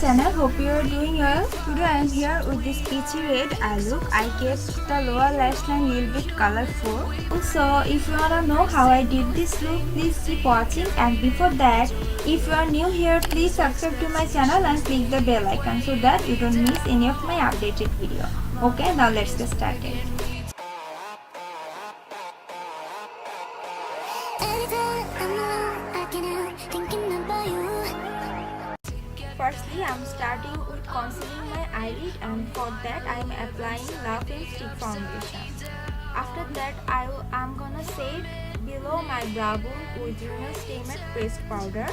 channel. Hope you are doing well. Today I am here with this peachy red eye look. I kept the lower lash line little bit colorful. So if you wanna know how I did this look, please keep watching. And before that, if you are new here, please subscribe to my channel and click the bell icon so that you don't miss any of my updated video. Okay, now let's get started. Firstly, I am starting with concealing my eyelid, and for that I am applying Love and Stick foundation. After that, I am gonna set below my brow bone with TRiNA Stay Matte Pressed Powder.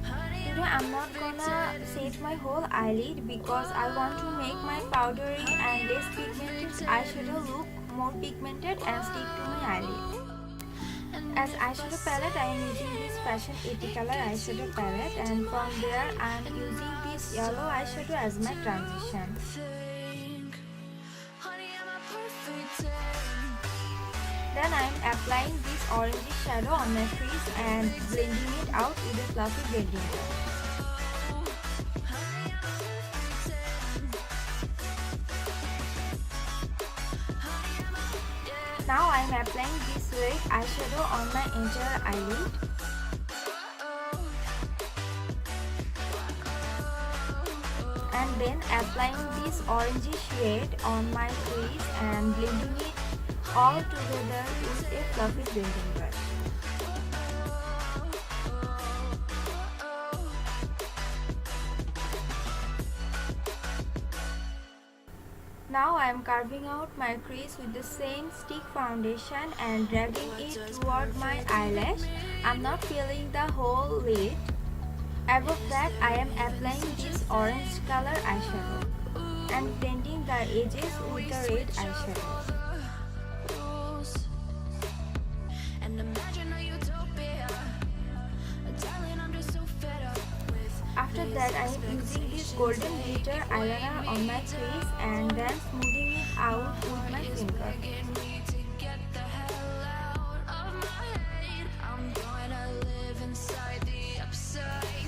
Today I am not gonna set my whole eyelid because I want to make my powdery and less pigmented eyeshadow look more pigmented and stick to my eyelid. As eyeshadow palette, I am using this Fashion 80 color eyeshadow palette, and from there I am using this yellow eyeshadow as my transition. Then I am applying this orangey shadow on my crease and blending it out with a fluffy blending brush. Now I am applying this red eyeshadow on my entire eyelid. And then applying this orangey shade on my crease and blending it all together with a fluffy blending brush. Now I am carving out my crease with the same stick foundation and dragging it toward my eyelash. I am not filling the whole lid. Above that, I am applying this orange color eyeshadow and blending the edges with the red eyeshadow. After that, I am using this golden glitter eyeliner on my crease and then smoothing it out with my finger.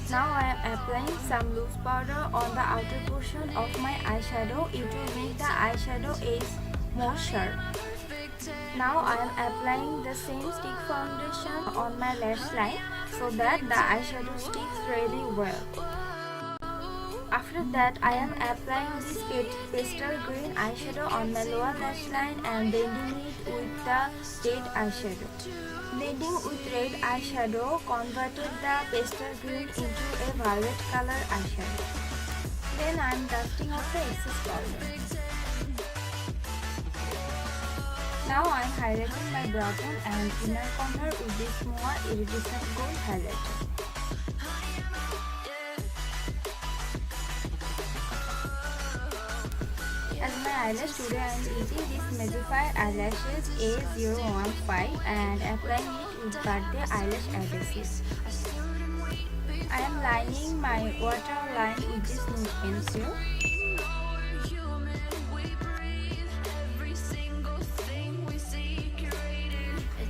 Now I am applying some loose powder on the outer portion of my eyeshadow. It will make the eyeshadow edge more sharp. Now I am applying the same stick foundation on my lash line so that the eyeshadow sticks really well. After that, I am applying this pastel green eyeshadow on my lower lash line and blending it with the red eyeshadow. Blending with red eyeshadow converted the pastel green into a violet color eyeshadow. Then I am dusting off the excess powder. Now I am highlighting my brow bone and inner corner with this more iridescent gold highlighter. As my eyelash, today I am using this Magify Eyelashes A015 and applying it with birthday eyelash adhesive. I am lining my waterline with this nude pencil.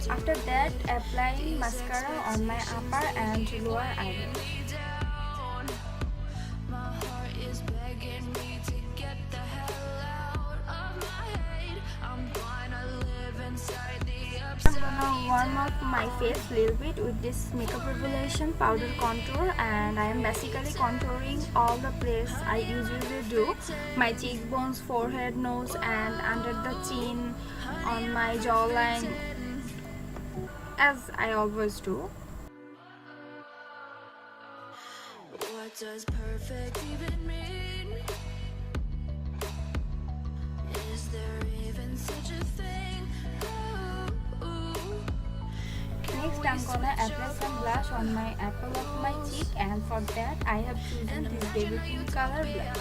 After that, applying mascara on my upper and lower eyelid. I'm gonna warm up my face a little bit with this Makeup Revelation powder contour, and I am basically contouring all the places I usually do. My cheekbones, forehead, nose and under the chin, on my jawline, as I always do. What does perfect even mean? Is there even such a thing? Next, I'm gonna apply some blush on my apple of my cheek, and for that I have chosen this baby pink color blush.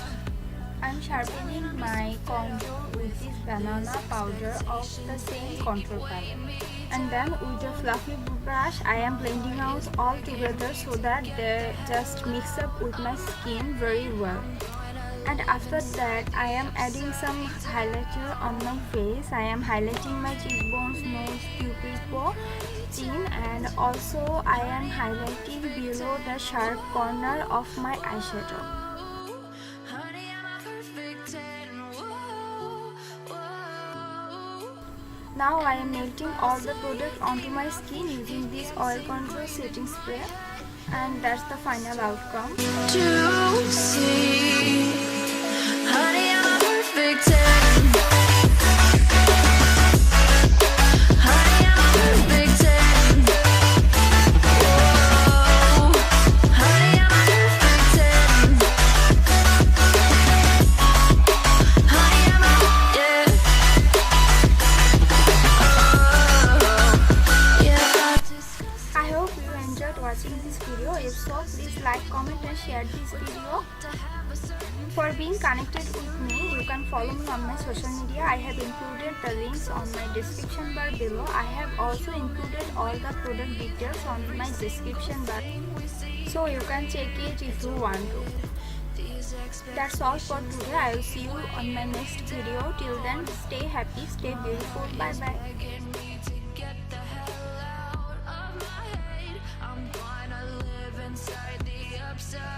I'm sharpening my contour with this banana powder of the same contour palette. And then with a fluffy brush, I am blending out all together so that they just mix up with my skin very well. And after that, I am adding some highlighter on my face. I am highlighting my cheekbones, nose, cupid bow, chin, and also I am highlighting below the sharp corner of my eyeshadow. Now I am melting all the product onto my skin using this oil control setting spray, and that's the final outcome. To see, honey, I'm a perfect 10. Honey, I'm a perfect 10. Whoa, honey, I'm a perfect 10. Honey, I'm a, yeah. Oh, yeah. I hope you enjoyed watching this video. If so, please like, comment and share this video. For being connected with me, you can follow me on my social media. I have included the links on my description bar below. I have also included all the product details on my description bar, so you can check it if you want to. That's all for today. I will see you on my next video. Till then, stay happy, stay beautiful. Bye bye. I'm gonna live inside the upside